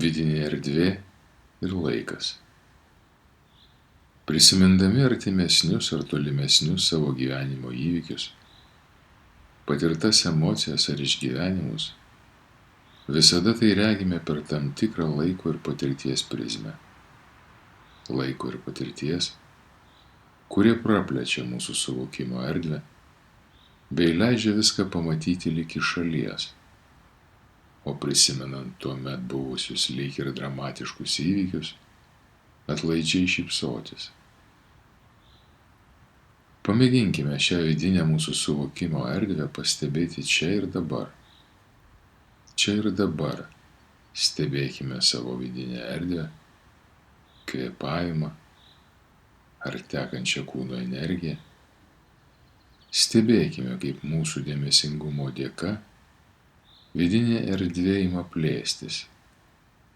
vidinė erdvė ir laikas. Prisimindami artimesnius ar tolimesnius savo gyvenimo įvykius, patirtas emocijas ar išgyvenimus, visada tai regime per tam tikrą laiko ir patirties prizmę. Laiko ir patirties, kurie praplečia mūsų suvokimo erdvę bei leidžia viską pamatyti lyg iš šalies, o prisimenant tuomet buvusius lyg ir dramatiškus įvykius, atlaidžiai šypsotis. Pamėginkime šią vidinę mūsų suvokimo erdvę pastebėti čia ir dabar. Čia ir dabar stebėkime savo vidinę erdvę, kvėpavimą ar tekančią kūno energiją. Stebėkime, kaip mūsų dėmesingumo dėka vidinė erdvė ima plėstis,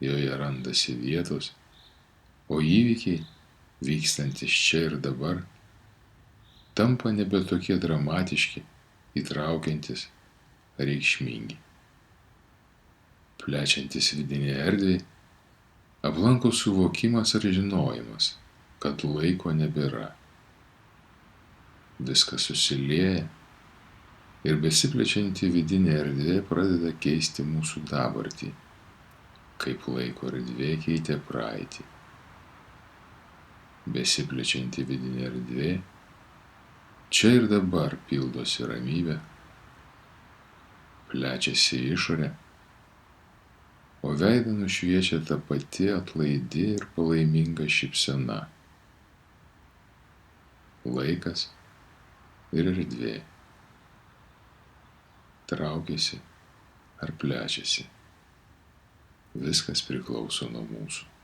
joje randasi vietos, o įvykiai, vykstantis čia ir dabar, tampa nebe tokie dramatiški, įtraukiantis, reikšmingi. Plečiantis vidinė erdvė, aplanko suvokimas ar žinojimas, kad laiko nebėra. Viskas susilieja ir besiplečianti vidinė erdvė pradeda keisti mūsų dabartį, kaip laiko erdvė keitė praeitį. Besiplečianti vidinė erdvė čia ir dabar pildosi ramybė, plečiasi išorė, o veidą nušviečia ta pati atlaidi ir palaiminga šypsena. Laikas ir erdvė traukiasi ar plečiasi. Viskas priklauso nuo mūsų.